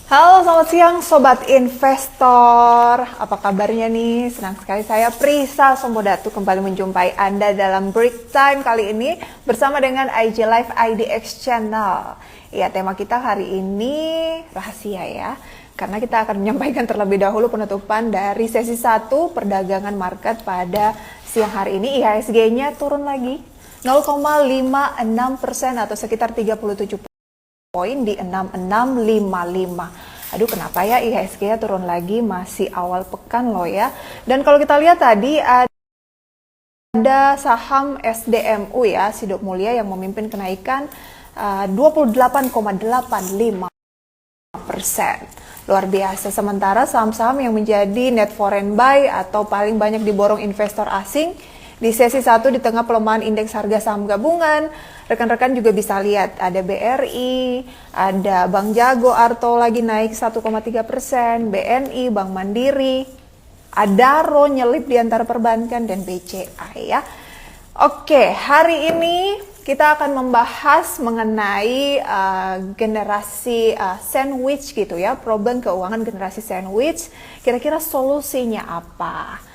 Halo, selamat siang Sobat Investor. Apa kabarnya nih? Senang sekali saya Prisa Sombodatu kembali menjumpai Anda dalam Break Time kali ini bersama dengan IG Live IDX Channel. Ya, tema kita hari ini rahasia ya. Karena kita akan menyampaikan terlebih dahulu penutupan dari sesi 1 perdagangan market pada siang hari ini. IHSG-nya turun lagi 0,56% atau sekitar 37 poin di 6655. Aduh, kenapa ya IHSG turun lagi, masih awal pekan loh ya. Dan kalau kita lihat tadi ada saham SDMU ya, Sido Mulia yang memimpin kenaikan 28,85%. Luar biasa. Sementara saham-saham yang menjadi net foreign buy atau paling banyak diborong investor asing di sesi 1 di tengah pelemahan indeks harga saham gabungan, rekan-rekan juga bisa lihat ada BRI, ada Bank Jago Arto lagi naik 1,3%, BNI, Bank Mandiri, Adaro nyelip di antara perbankan dan BCA ya. Oke, hari ini kita akan membahas mengenai generasi sandwich gitu ya, problem keuangan generasi sandwich. Kira-kira solusinya apa?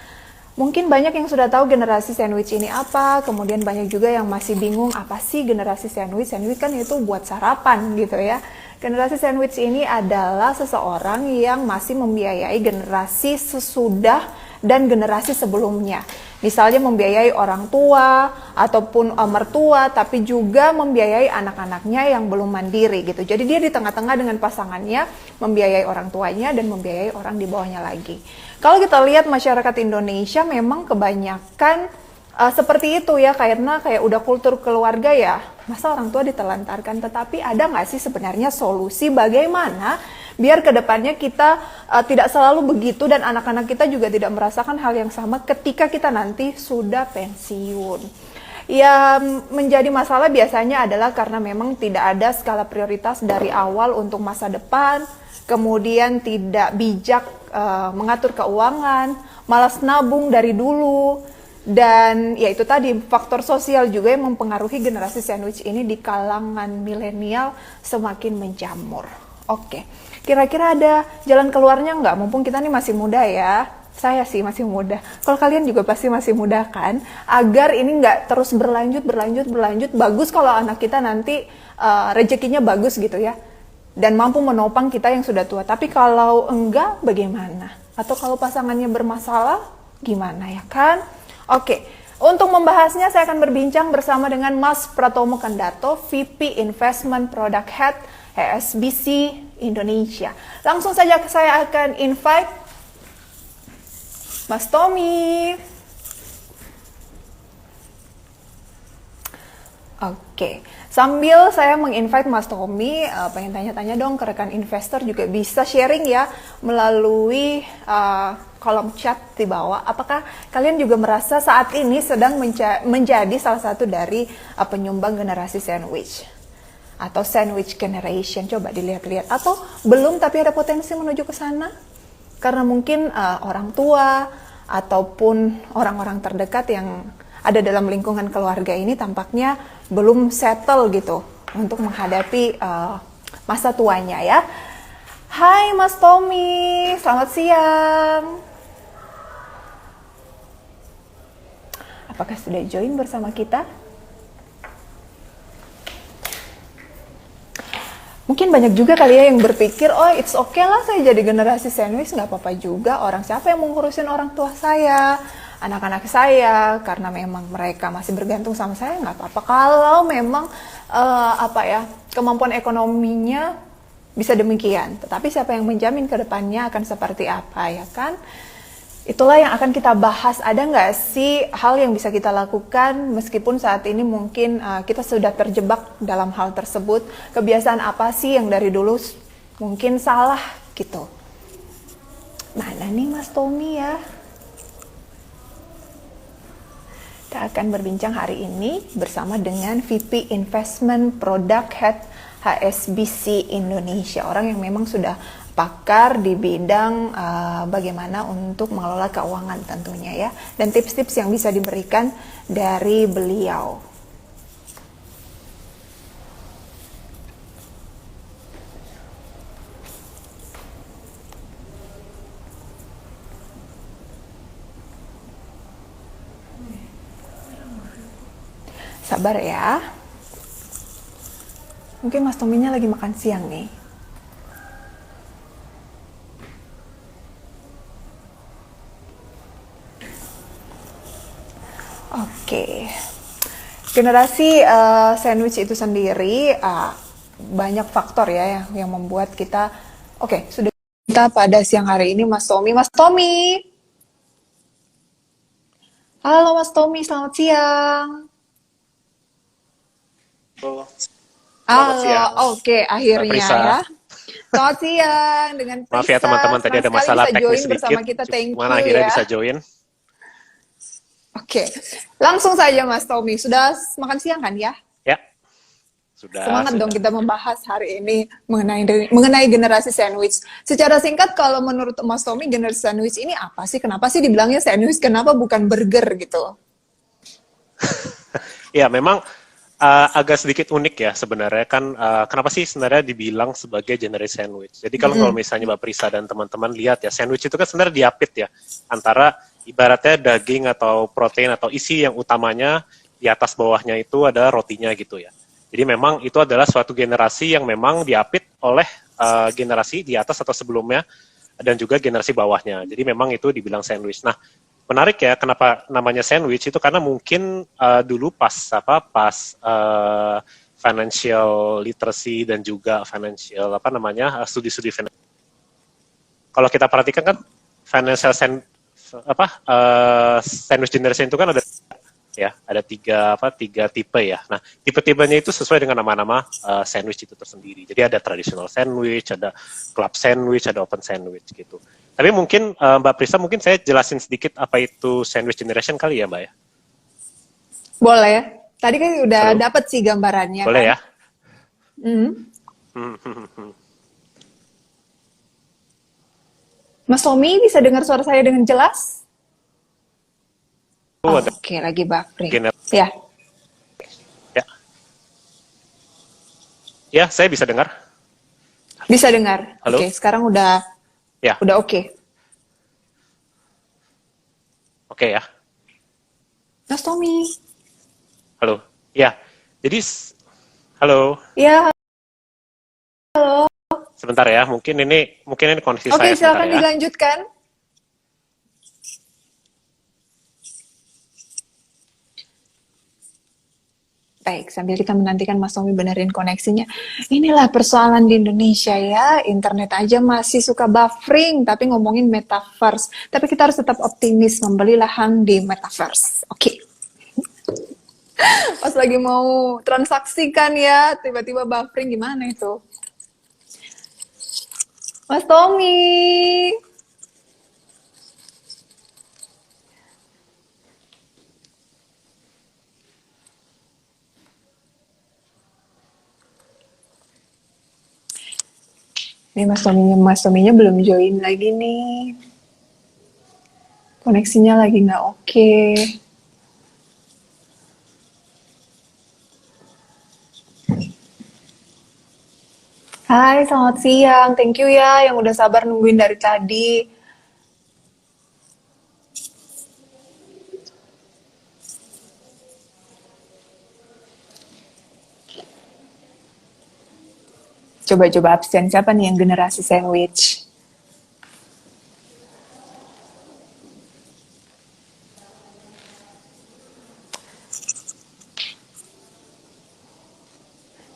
Mungkin banyak yang sudah tahu generasi sandwich ini apa, kemudian banyak juga yang masih bingung apa sih generasi sandwich. Sandwich kan itu buat sarapan gitu ya. Generasi sandwich ini adalah seseorang yang masih membiayai generasi sesudah dan generasi sebelumnya. Misalnya membiayai orang tua ataupun mertua, tapi juga membiayai anak-anaknya yang belum mandiri gitu. Jadi dia di tengah-tengah dengan pasangannya, membiayai orang tuanya dan membiayai orang di bawahnya lagi. Kalau kita lihat masyarakat Indonesia memang kebanyakan seperti itu ya, karena kayak udah kultur keluarga ya, masa orang tua ditelantarkan. Tetapi ada nggak sih sebenarnya solusi bagaimana biar kedepannya kita tidak selalu begitu dan anak-anak kita juga tidak merasakan hal yang sama ketika kita nanti sudah pensiun. Ya, menjadi masalah biasanya adalah karena memang tidak ada skala prioritas dari awal untuk masa depan, kemudian tidak bijak mengatur keuangan, malas nabung dari dulu, dan ya itu tadi faktor sosial juga yang mempengaruhi generasi sandwich ini di kalangan milenial semakin menjamur. Oke, kira-kira ada jalan keluarnya nggak? Mumpung kita nih masih muda ya, saya sih masih muda. Kalau kalian juga pasti masih muda kan? Agar ini nggak terus berlanjut. Bagus kalau anak kita nanti rezekinya bagus gitu ya, dan mampu menopang kita yang sudah tua. Tapi kalau enggak, bagaimana? Atau kalau pasangannya bermasalah, gimana ya kan? Oke, untuk membahasnya saya akan berbincang bersama dengan Mas Pratomo Kandato, VP Investment Product Head HSBC Indonesia. Langsung saja saya akan invite Mas Tommy. Oke, sambil saya menginvite Mas Tommy, pengen tanya-tanya dong ke rekan investor, juga bisa sharing ya melalui kolom chat di bawah. Apakah kalian juga merasa saat ini sedang menjadi salah satu dari penyumbang generasi sandwich atau sandwich generation? Coba dilihat-lihat. Atau belum tapi ada potensi menuju ke sana? Karena mungkin orang tua ataupun orang-orang terdekat yang ada dalam lingkungan keluarga ini tampaknya belum settle gitu untuk menghadapi masa tuanya ya. Hai Mas Tommy, selamat siang. Apakah sudah join bersama kita? Mungkin banyak juga kali ya yang berpikir, oh it's okay lah saya jadi generasi sandwich, nggak apa-apa juga. Orang siapa yang mau ngurusin orang tua saya, anak-anak saya, karena memang mereka masih bergantung sama saya, nggak apa-apa. Kalau memang kemampuan ekonominya bisa demikian. Tetapi siapa yang menjamin ke depannya akan seperti apa ya kan? Itulah yang akan kita bahas. Ada nggak sih hal yang bisa kita lakukan meskipun saat ini mungkin kita sudah terjebak dalam hal tersebut. Kebiasaan apa sih yang dari dulu mungkin salah gitu. Mana nih Mas Tommy ya? Kita akan berbincang hari ini bersama dengan VP Investment Product Head HSBC Indonesia. Orang yang memang sudah pakar di bidang bagaimana untuk mengelola keuangan tentunya ya, dan tips-tips yang bisa diberikan dari beliau. Sabar ya. Mungkin Mas Tominya lagi makan siang nih. Oke. Generasi sandwich itu sendiri banyak faktor ya yang membuat kita. Oke, sudah kita pada siang hari ini Mas Tomi. Mas Tomi. Halo Mas Tomi, selamat siang. Halo, selamat Halo, siang, oke Mbak akhirnya Prisa. ya. Selamat siang dengan Maaf ya Prisa. teman-teman, tadi Senang ada sekali masalah bisa teknis join sedikit, bersama kita. Thank cuman you akhirnya ya. bisa join. Oke, langsung saja Mas Tommy. Sudah makan siang kan ya? Ya, sudah, Semangat dong sudah. kita membahas hari ini mengenai generasi sandwich. Secara singkat, kalau menurut Mas Tommy, generasi sandwich ini apa sih? Kenapa sih dibilangnya sandwich? Kenapa bukan burger gitu? Ya, memang agak sedikit unik ya sebenarnya kan. Kenapa sih sebenarnya dibilang sebagai generasi sandwich? Jadi kalau misalnya Mbak Prisa dan teman-teman lihat ya, sandwich itu kan sebenarnya diapit ya antara ibaratnya daging atau protein atau isi yang utamanya di atas bawahnya itu ada rotinya gitu ya. Jadi memang itu adalah suatu generasi yang memang diapit oleh generasi di atas atau sebelumnya dan juga generasi bawahnya. Jadi memang itu dibilang sandwich. Nah, menarik ya kenapa namanya sandwich itu karena mungkin dulu pas financial literacy dan juga financial studi-studi financial. Kalau kita perhatikan kan financial sandwich generation itu kan ada tiga tipe ya. Nah, tipe-tipenya itu sesuai dengan nama-nama sandwich itu tersendiri. Jadi ada traditional sandwich, ada club sandwich, ada open sandwich gitu. Tapi mungkin Mbak Prisa, mungkin saya jelasin sedikit apa itu sandwich generation kali ya, Mbak ya. Boleh. Tadi kan udah Halo, dapet sih gambarannya boleh kan. ya? Hmm. Hmm, hmm, hmm. Mas Tommy bisa dengar suara saya dengan jelas? Itu Oh, ada oke, lagi buffering. gener Ya, ya. Ya, saya bisa dengar. bisa dengar. Halo? Oke, sekarang udah Ya, udah oke. oke ya. Mas Tommy. Halo. Ya. Jadi halo. Ya, Sebentar ya. Mungkin ini koneksi oke, saya sebentar silakan ya. dilanjutkan. Baik, sambil kita menantikan Mas Tommy benerin koneksinya. Inilah persoalan di Indonesia ya, internet aja masih suka buffering, tapi ngomongin metaverse. Tapi kita harus tetap optimis, membeli lahan di metaverse. Oke, pas lagi mau transaksikan ya, tiba-tiba buffering gimana itu? Mas Tommy, ini Mas Tominya belum join lagi nih. Koneksinya lagi nggak oke. Hai, selamat siang. Thank you ya yang udah sabar nungguin dari tadi. Coba-coba absen siapa nih yang generasi sandwich?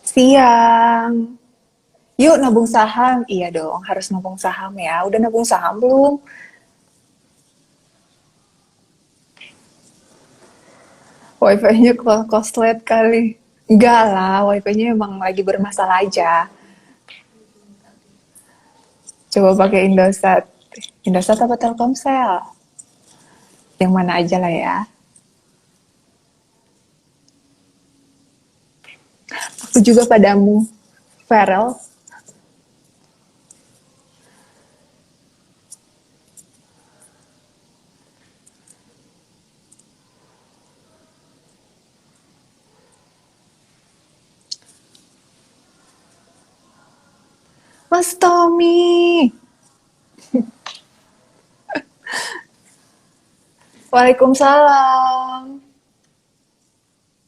Siang. Yuk nabung saham. Iya dong, harus nabung saham ya. Udah nabung saham belum? Wifi-nya koslet kali. Enggak lah, wifi-nya emang lagi bermasalah aja. Coba pakai Indosat. Indosat apa Telkomsel? Yang mana aja lah ya. Aku juga padamu, Farel. Mas Tommy. Waalaikumsalam.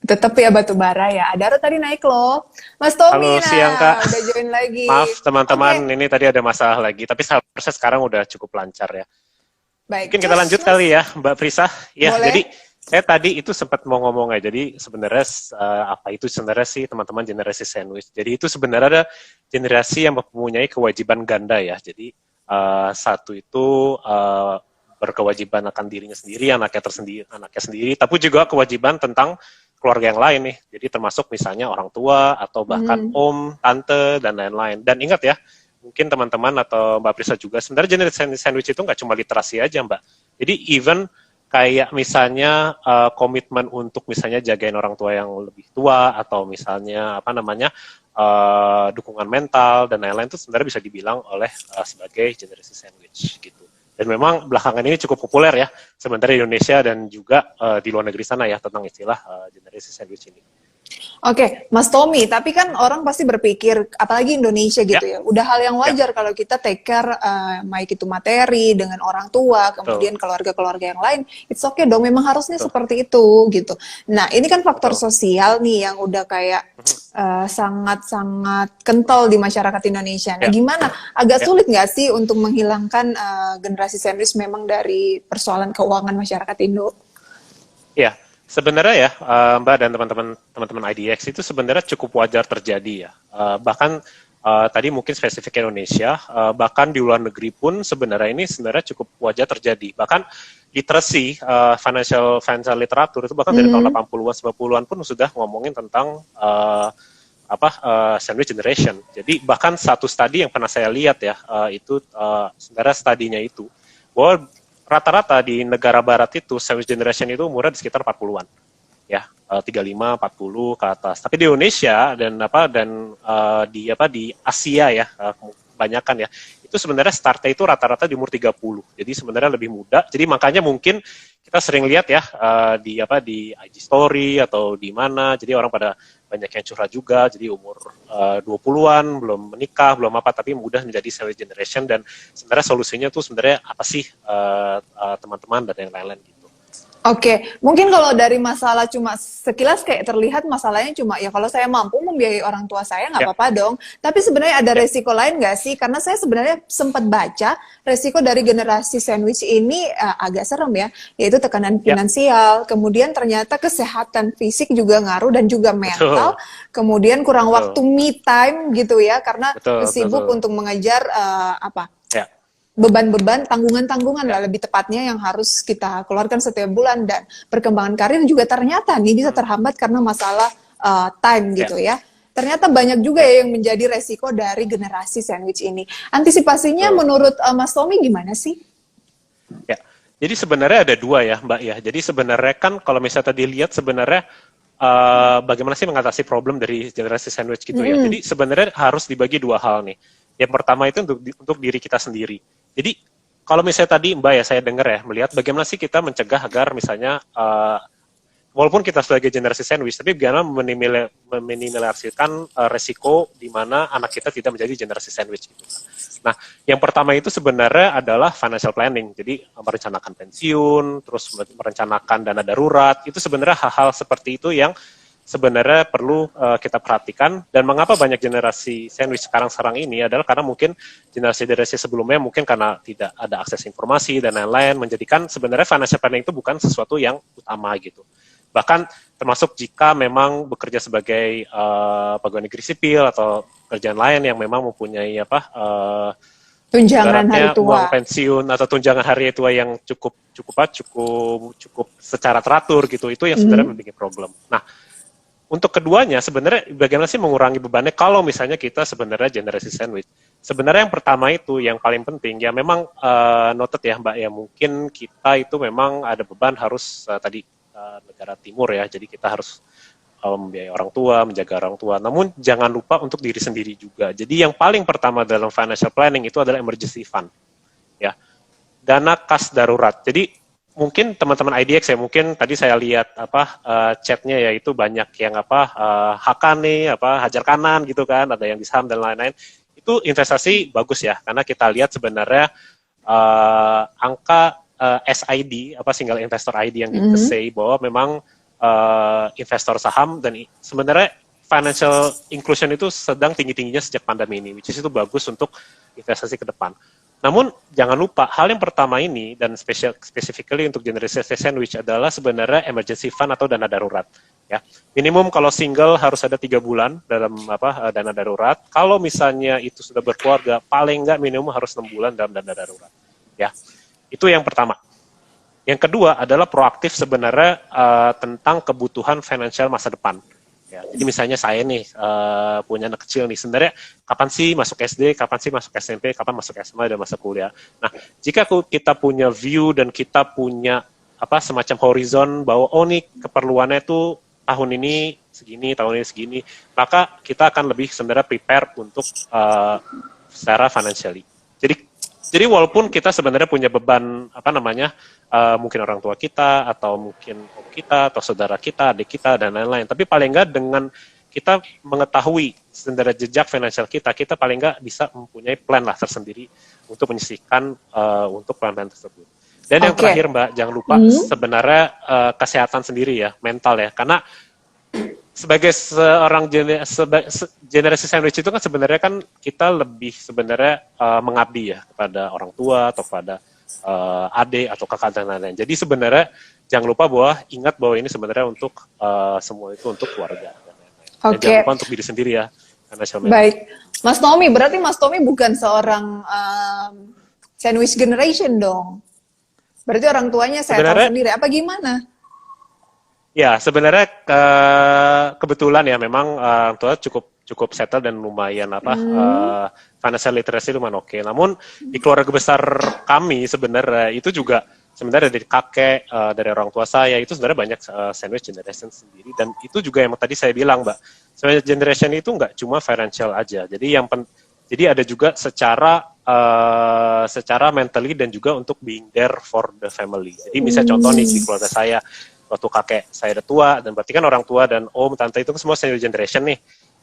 Tetap ya batu bara ya. Adaro tadi naik loh. Mas Tommy, Halo, siang Kak. udah join lagi. Maaf teman-teman, Oke, ini tadi ada masalah lagi, tapi seharusnya sekarang udah cukup lancar ya. baik. Mungkin kita Cus, lanjut Mas. kali ya, Mbak Prisa. Ya, Boleh? jadi saya tadi itu sempat mau ngomong ya. Jadi sebenarnya apa itu sebenarnya sih teman-teman generasi sandwich. Jadi itu sebenarnya ada generasi yang mempunyai kewajiban ganda ya. Jadi satu itu berkewajiban akan dirinya sendiri, anaknya sendiri, tapi juga kewajiban tentang keluarga yang lain nih. Jadi termasuk misalnya orang tua atau bahkan om, tante dan lain-lain. Dan ingat ya, mungkin teman-teman atau Mbak Prisa juga, sebenarnya generasi sandwich itu nggak cuma literasi aja Mbak. Jadi even kayak misalnya komitmen untuk misalnya jagain orang tua yang lebih tua atau misalnya apa namanya dukungan mental dan lain-lain itu sebenarnya bisa dibilang oleh sebagai generasi sandwich gitu. Dan memang belakangan ini cukup populer ya sebenarnya di Indonesia dan juga di luar negeri sana ya tentang istilah generasi sandwich ini. Oke, Mas Tommy, tapi kan orang pasti berpikir, apalagi Indonesia gitu Ya, ya, udah hal yang ya, wajar kalau kita take care, baik itu materi dengan orang tua, betul, kemudian keluarga-keluarga yang lain, it's okay dong, memang harusnya betul, seperti itu gitu. Nah, ini kan faktor betul. sosial nih yang udah kayak sangat-sangat kental di masyarakat Indonesia. Nah, Ya, gimana? Agak ya, sulit nggak sih untuk menghilangkan generasi sandwich memang dari persoalan keuangan masyarakat Indo? ya. Sebenarnya ya Mbak dan teman-teman IDX itu sebenarnya cukup wajar terjadi ya. Bahkan tadi mungkin spesifik Indonesia, bahkan di luar negeri pun sebenarnya ini sebenarnya cukup wajar terjadi. Bahkan literasi financial literatur itu bahkan dari tahun 80-an 90-an pun sudah ngomongin tentang sandwich generation. Jadi bahkan satu studi yang pernah saya lihat ya itu sebenarnya studinya itu bahwa rata-rata di negara barat itu sandwich generation itu umurnya di sekitar 40-an. Ya, 35, 40 ke atas. Tapi di Indonesia di Asia ya, kebanyakan ya. Itu sebenarnya startnya itu rata-rata di umur 30. Jadi sebenarnya lebih muda. Jadi makanya mungkin kita sering lihat ya di IG story atau di mana. Jadi orang pada banyak yang curhat juga, jadi umur 20-an, belum menikah, belum apa, tapi mudah menjadi sandwich generation, dan sebenarnya solusinya tuh sebenarnya apa sih teman-teman dan yang lain-lain gitu. Oke, mungkin kalau dari masalah cuma sekilas kayak terlihat masalahnya cuma ya kalau saya mampu membiayai orang tua saya nggak Ya, apa-apa dong. Tapi sebenarnya ada ya, resiko lain nggak sih? Karena saya sebenarnya sempat baca resiko dari generasi sandwich ini agak serem ya, yaitu tekanan ya, finansial, kemudian ternyata kesehatan fisik juga ngaruh dan juga mental, betul, kemudian kurang waktu betul, me time gitu ya, karena betul, sibuk betul. untuk mengejar Ya, beban-beban, tanggungan-tanggungan ya, lah lebih tepatnya yang harus kita keluarkan setiap bulan, dan perkembangan karir juga ternyata nih bisa terhambat karena masalah time ya, gitu ya. Ternyata banyak juga ya, ya yang menjadi resiko dari generasi sandwich ini. Antisipasinya betul. menurut Mas Tommy gimana sih? Ya. Jadi sebenarnya ada dua ya, Mbak ya. Jadi sebenarnya kan kalau misalnya tadi lihat sebenarnya bagaimana sih mengatasi problem dari generasi sandwich gitu ya. Jadi sebenarnya harus dibagi dua hal nih. Yang pertama itu untuk diri kita sendiri. Jadi kalau misalnya tadi Mbak ya saya dengar ya melihat bagaimana sih kita mencegah agar misalnya walaupun kita sebagai generasi sandwich, tapi bagaimana meminimalisasikan resiko di mana anak kita tidak menjadi generasi sandwich gitu. Nah, yang pertama itu sebenarnya adalah financial planning. Jadi merencanakan pensiun, terus merencanakan dana darurat. Itu sebenarnya hal-hal seperti itu yang sebenarnya perlu kita perhatikan. Dan mengapa banyak generasi sandwich sekarang ini adalah karena mungkin generasi sebelumnya mungkin karena tidak ada akses informasi dan lain-lain, menjadikan sebenarnya financial planning itu bukan sesuatu yang utama gitu. Bahkan termasuk jika memang bekerja sebagai pegawai negeri sipil atau kerjaan lain yang memang mempunyai Tunjangan hari ibaratnya uang tua. pensiun atau tunjangan hari tua yang cukup secara teratur gitu, itu yang sebenarnya membuat problem. Nah, untuk keduanya sebenarnya bagaimana sih mengurangi bebannya kalau misalnya kita sebenarnya generasi sandwich. Sebenarnya yang pertama itu yang paling penting ya memang noted ya Mbak ya, mungkin kita itu memang ada beban harus negara timur ya, jadi kita harus membiayai orang tua, menjaga orang tua. Namun jangan lupa untuk diri sendiri juga. Jadi yang paling pertama dalam financial planning itu adalah emergency fund. Ya. Dana kas darurat. Jadi mungkin teman-teman IDX ya, mungkin tadi saya lihat chatnya ya itu banyak yang Hakan nih, hajar kanan gitu kan, ada yang di saham dan lain-lain. Itu investasi bagus ya, karena kita lihat sebenarnya angka SID, single investor ID yang di say bahwa memang investor saham, dan sebenarnya financial inclusion itu sedang tinggi-tingginya sejak pandemi ini, which is itu bagus untuk investasi ke depan. Namun jangan lupa hal yang pertama ini dan specifically untuk generasi sandwich adalah sebenarnya emergency fund atau dana darurat. Ya, minimum kalau single harus ada 3 bulan dalam dana darurat. Kalau misalnya itu sudah berkeluarga, paling nggak minimum harus 6 bulan dalam dana darurat. Ya, itu yang pertama. Yang kedua adalah proaktif sebenarnya tentang kebutuhan financial masa depan. Ya, jadi misalnya saya nih punya anak kecil nih, sebenarnya kapan sih masuk SD, kapan sih masuk SMP, kapan masuk SMA dan masuk kuliah. Nah, jika kita punya view dan kita punya semacam horizon bahwa nih keperluannya itu tahun ini segini, tahun ini segini, maka kita akan lebih sebenarnya prepare untuk secara financially. Jadi walaupun kita sebenarnya punya beban mungkin orang tua kita atau mungkin om kita atau saudara kita, adik kita dan lain-lain, tapi paling nggak dengan kita mengetahui sebenarnya jejak finansial kita paling nggak bisa mempunyai plan lah tersendiri untuk menyisihkan untuk plan-plan tersebut. Dan yang terakhir Mbak, jangan lupa sebenarnya kesehatan sendiri ya, mental ya, karena sebagai seorang generasi sandwich itu kan sebenarnya kan kita lebih sebenarnya mengabdi ya kepada orang tua atau kepada adik atau kakak dan lain-lain. Jadi sebenarnya jangan lupa ingat bahwa ini sebenarnya untuk semua itu untuk keluarga. Dan jangan lupa untuk diri sendiri ya. Baik, Mas Tommy, berarti Mas Tommy bukan seorang sandwich generation dong. Berarti orang tuanya saya tahu sendiri. Apa gimana? Ya, sebenarnya kebetulan ya memang orang tua cukup settle dan lumayan financial literacy lumayan oke. Namun di keluarga besar kami sebenarnya itu juga sebenarnya dari kakek, dari orang tua saya itu sebenarnya banyak sandwich generation sendiri, dan itu juga yang tadi saya bilang Mbak, sandwich generation itu nggak cuma financial aja. Jadi ada juga secara mentally dan juga untuk being there for the family. Jadi misalnya contoh nih di keluarga saya, waktu kakek saya udah tua, dan berarti kan orang tua dan om, tante itu kan semua senior generation nih.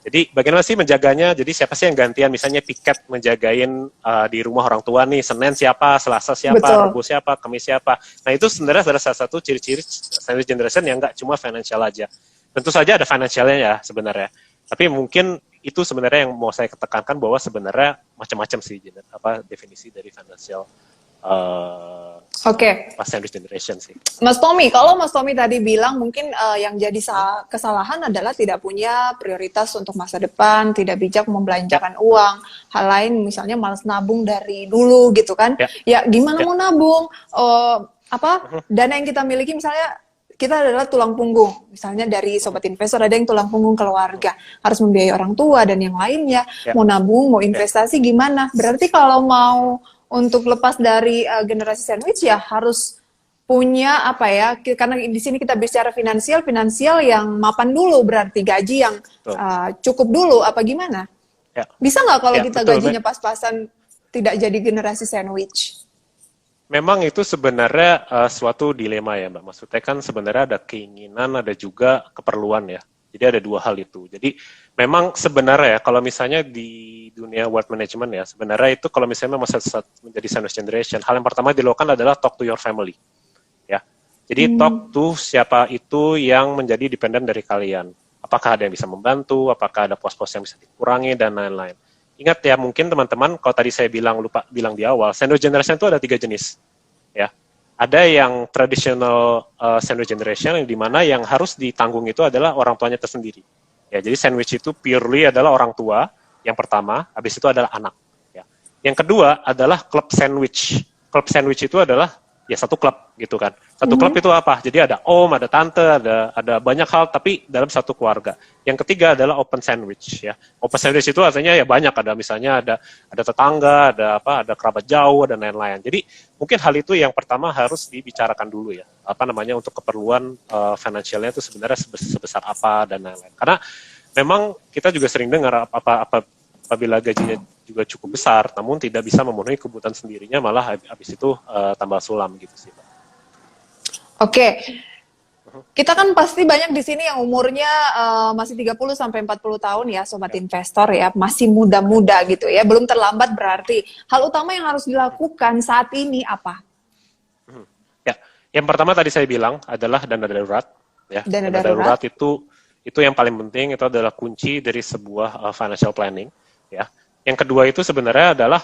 Jadi bagaimana sih menjaganya? Jadi siapa sih yang gantian? Misalnya piket menjagain di rumah orang tua nih, Senin siapa, Selasa siapa, Rabu siapa, Kamis siapa. Nah itu sebenarnya adalah salah satu ciri-ciri senior generation yang nggak cuma financial aja. Tentu saja ada financialnya ya sebenarnya. Tapi mungkin itu sebenarnya yang mau saya tekankan bahwa sebenarnya macam-macam sih definisi dari financial sandwich generation sih. Mas Tommy, kalau Mas Tommy tadi bilang mungkin yang jadi kesalahan adalah tidak punya prioritas untuk masa depan, tidak bijak membelanjakan uang, hal lain misalnya malas nabung dari dulu gitu kan. Ya gimana mau nabung? Dana yang kita miliki misalnya kita adalah tulang punggung, misalnya dari sobat investor ada yang tulang punggung keluarga, harus membiayai orang tua dan yang lainnya, mau nabung, mau investasi gimana? Berarti kalau mau untuk lepas dari generasi sandwich ya harus punya karena di sini kita bicara finansial yang mapan dulu, berarti gaji yang cukup dulu apa gimana? Bisa nggak kalau kita gajinya pas-pasan tidak jadi generasi sandwich? Memang itu sebenarnya suatu dilema ya Mbak. Maksudnya kan sebenarnya ada keinginan, ada juga keperluan ya. Jadi ada dua hal itu. Jadi memang sebenarnya kalau misalnya di dunia wealth management ya, sebenarnya itu kalau misalnya mau menjadi sandwich generation, hal yang pertama dilakukan adalah talk to your family. Ya. Jadi talk to siapa itu yang menjadi dependen dari kalian. Apakah ada yang bisa membantu, apakah ada pos-pos yang bisa dikurangi dan lain-lain. Ingat ya, mungkin teman-teman, kalau tadi saya lupa bilang di awal, sandwich generation itu ada 3 jenis. Ya. Ada yang traditional sandwich generation, yang dimana yang harus ditanggung itu adalah orang tuanya tersendiri. Ya, jadi sandwich itu purely adalah orang tua, yang pertama, habis itu adalah anak. Ya. Yang kedua adalah club sandwich. Club sandwich itu adalah ya satu klub gitu kan. Satu klub itu apa? Jadi ada om, ada tante, ada banyak hal tapi dalam satu keluarga. Yang ketiga adalah open sandwich ya. Open sandwich itu artinya ya banyak, ada misalnya ada tetangga, ada kerabat jauh dan lain-lain. Jadi mungkin hal itu yang pertama harus dibicarakan dulu ya. Untuk keperluan finansialnya itu sebenarnya sebesar apa dan lain-lain. Karena memang kita juga sering dengar apabila gajinya juga cukup besar, namun tidak bisa memenuhi kebutuhan sendirinya, malah habis itu tambah sulam gitu sih, Pak. Oke. Kita kan pasti banyak di sini yang umurnya masih 30 sampai 40 tahun ya, sobat investor ya, masih muda-muda gitu ya, belum terlambat berarti. Hal utama yang harus dilakukan saat ini apa? Ya, yang pertama tadi saya bilang adalah dana darurat. ya. Dana Dana darurat. darurat itu yang paling penting, itu adalah kunci dari sebuah financial planning, ya. Yang kedua itu sebenarnya adalah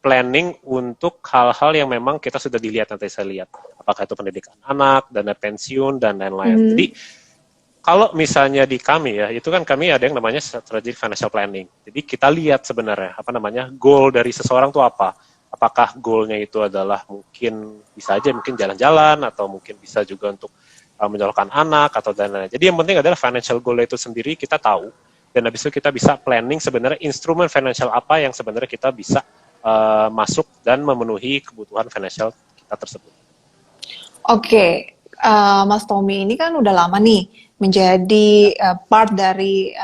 planning untuk hal-hal yang memang kita sudah dilihat, nanti saya lihat apakah itu pendidikan anak, dana pensiun, dan lain-lain. Hmm. Jadi kalau misalnya di kami ya, itu kan kami ada yang namanya strategic financial planning. Jadi kita lihat sebenarnya goal dari seseorang itu apa. Apakah goalnya itu adalah mungkin bisa aja mungkin jalan-jalan, atau mungkin bisa juga untuk menyalurkan anak atau dan lain-lain. Jadi yang penting adalah financial goal itu sendiri kita tahu, dan habis itu kita bisa planning sebenarnya instrumen financial apa yang sebenarnya kita bisa masuk dan memenuhi kebutuhan financial kita tersebut. Oke, Mas Tommy ini kan udah lama nih menjadi part dari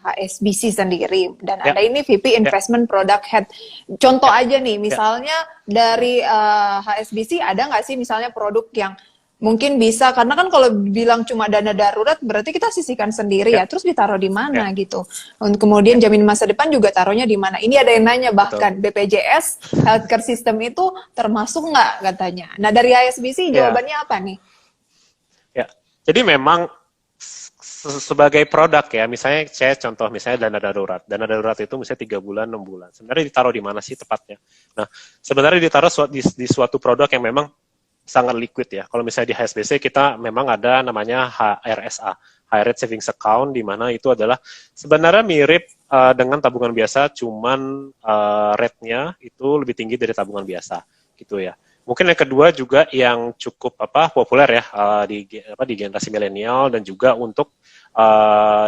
HSBC sendiri, dan Ya. ada ini VP Investment Product Head. Contoh aja nih, misalnya dari HSBC ada nggak sih misalnya produk yang mungkin bisa, karena kan kalau bilang cuma dana darurat berarti kita sisihkan sendiri ya, terus ditaruh di mana gitu. Kemudian jaminan masa depan juga taruhnya di mana. Ini ada yang nanya bahkan BPJS healthcare system itu termasuk nggak katanya. Nah dari HSBC jawabannya apa nih? Ya, jadi memang sebagai produk ya, misalnya saya contoh misalnya dana darurat. Dana darurat itu misalnya 3 bulan, 6 bulan. Sebenarnya ditaruh di mana sih tepatnya? Nah, sebenarnya ditaruh di suatu produk yang memang sangat liquid ya. Kalau misalnya di HSBC kita memang ada namanya HRSA, High Rate Savings Account, di mana itu adalah sebenarnya mirip dengan tabungan biasa, cuman rate-nya itu lebih tinggi dari tabungan biasa, gitu ya. Mungkin yang kedua juga yang cukup populer ya di generasi milenial, dan juga untuk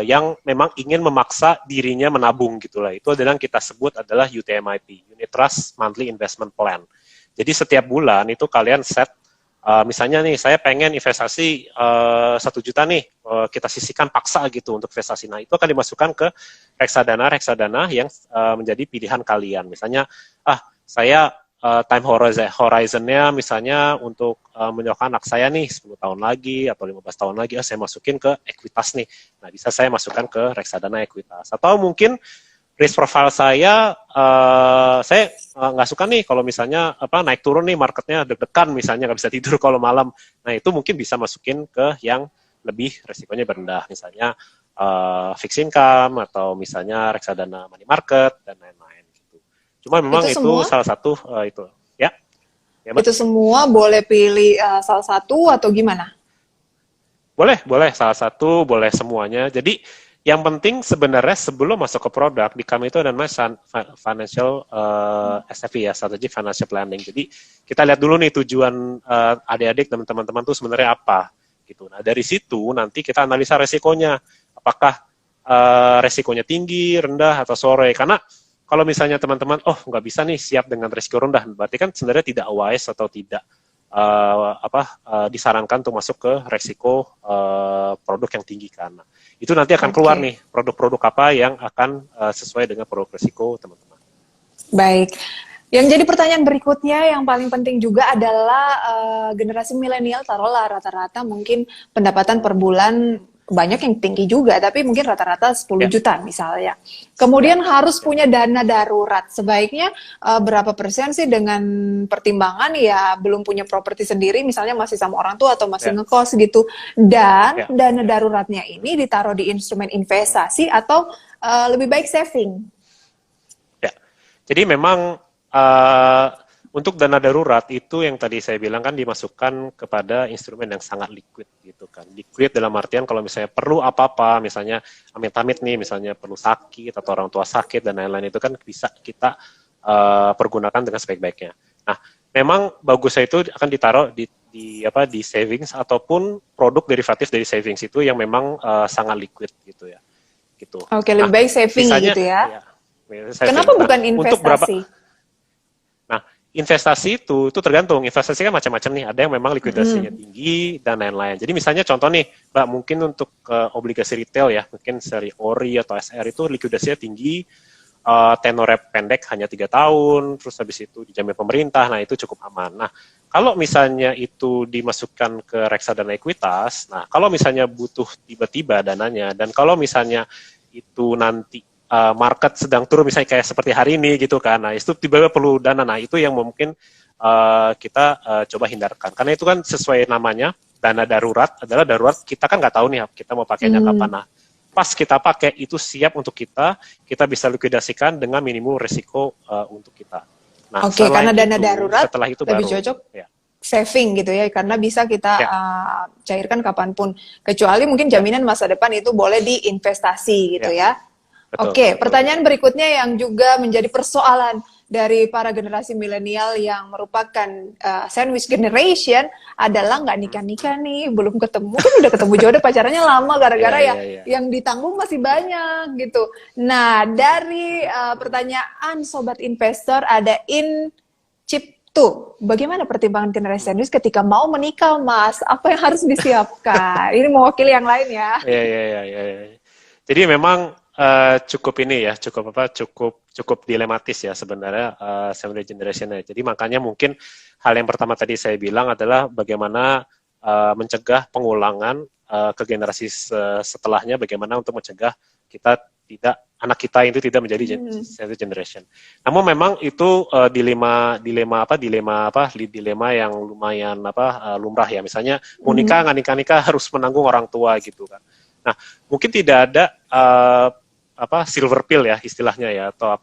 yang memang ingin memaksa dirinya menabung gitulah. Itu adalah yang kita sebut adalah UTMIP, Unit Trust Monthly Investment Plan. Jadi setiap bulan itu kalian set, misalnya nih saya pengen investasi 1 juta nih, kita sisihkan paksa gitu untuk investasi. Nah itu akan dimasukkan ke reksadana yang menjadi pilihan kalian. Misalnya saya time horizon-nya misalnya untuk menyokong anak saya nih 10 tahun lagi atau 15 tahun lagi, saya masukin ke ekuitas nih. Nah bisa saya masukkan ke reksadana ekuitas. Atau mungkin risk profile saya nggak suka nih kalau misalnya naik turun nih marketnya, deg-degan misalnya, nggak bisa tidur kalau malam. Nah itu mungkin bisa masukin ke yang lebih resikonya rendah, misalnya fixed income, atau misalnya reksadana money market dan lain-lain gitu. Cuma memang itu salah satu itu ya. Itu semua boleh pilih salah satu atau gimana? Boleh salah satu, boleh semuanya. Jadi yang penting sebenarnya sebelum masuk ke produk, di kami itu ada namanya financial SFP ya, strategic financial planning. Jadi kita lihat dulu nih tujuan adik-adik dan teman-teman tuh sebenarnya apa gitu. Nah dari situ nanti kita analisa resikonya, apakah resikonya tinggi, rendah, atau sore. Karena kalau misalnya teman-teman nggak bisa nih siap dengan resiko rendah, berarti kan sebenarnya tidak wise atau tidak disarankan untuk masuk ke resiko produk yang tinggi. Karena itu nanti akan keluar nih produk-produk apa yang akan sesuai dengan produk resiko teman-teman. Baik. Yang jadi pertanyaan berikutnya yang paling penting juga adalah generasi milenial, taruhlah rata-rata mungkin pendapatan per bulan banyak yang tinggi juga, tapi mungkin rata-rata 10 juta misalnya. Kemudian harus punya dana darurat. Sebaiknya berapa persen sih dengan pertimbangan ya belum punya properti sendiri, misalnya masih sama orang tua atau masih ngekos gitu. Dan dana daruratnya ini ditaruh di instrumen investasi atau lebih baik saving? Ya, jadi memang untuk dana darurat itu yang tadi saya bilang kan dimasukkan kepada instrumen yang sangat liquid gitu kan. Liquid dalam artian kalau misalnya perlu apa-apa, misalnya amit-amit nih, misalnya perlu sakit atau orang tua sakit dan lain-lain, itu kan bisa kita pergunakan dengan sebaik-baiknya. Nah, memang bagusnya itu akan ditaruh di savings ataupun produk derivatif dari savings itu yang memang sangat liquid gitu ya. Gitu. Oke, lebih baik saving misalnya, gitu ya. Saving. Kenapa bukan investasi? Untuk berapa? Investasi itu tergantung. Investasi kan macam-macam nih. Ada yang memang likuidasinya tinggi dan lain-lain. Jadi misalnya contoh nih, Mbak, mungkin untuk obligasi retail ya, mungkin seri ORI atau SR itu likuidasinya tinggi, tenornya pendek hanya 3 tahun, terus habis itu dijamin pemerintah. Nah itu cukup aman. Nah kalau misalnya itu dimasukkan ke reksadana ekuitas, nah kalau misalnya butuh tiba-tiba dananya, dan kalau misalnya itu nanti market sedang turun, misalnya kayak seperti hari ini gitu kan, nah itu tiba-tiba perlu dana, nah itu yang mungkin kita coba hindarkan, karena itu kan sesuai namanya dana darurat adalah darurat kita kan nggak tahu nih kita mau pakainya kapan. Nah, pas kita pakai itu siap untuk kita bisa likuidasikan dengan minimum risiko untuk kita. Nah, Oke, karena dana darurat setelah itu lebih baru cocok ya. saving gitu ya, karena bisa kita cairkan kapanpun. Kecuali mungkin jaminan masa depan itu boleh diinvestasi gitu ya. Betul, Oke, betul. pertanyaan berikutnya yang juga menjadi persoalan dari para generasi milenial yang merupakan sandwich generation adalah nggak nikah-nikah nih, belum ketemu, kan udah ketemu jodoh pacarannya lama gara-gara yang ditanggung masih banyak gitu. Nah, dari pertanyaan Sobat Investor ada Ciptu, bagaimana pertimbangan generasi sandwich ketika mau menikah, Mas? Apa yang harus disiapkan? Ini mewakili yang lain ya. Iya. Jadi memang cukup dilematis ya sebenarnya sandwich generation-nya. Jadi makanya mungkin hal yang pertama tadi saya bilang adalah bagaimana mencegah pengulangan ke generasi setelahnya, bagaimana untuk mencegah anak kita itu tidak menjadi sandwich generation. Namun memang itu dilema yang lumayan lumrah ya. Misalnya mau nikah nggak nikah harus menanggung orang tua gitu kan. Nah, mungkin tidak ada silver pill ya istilahnya ya, atau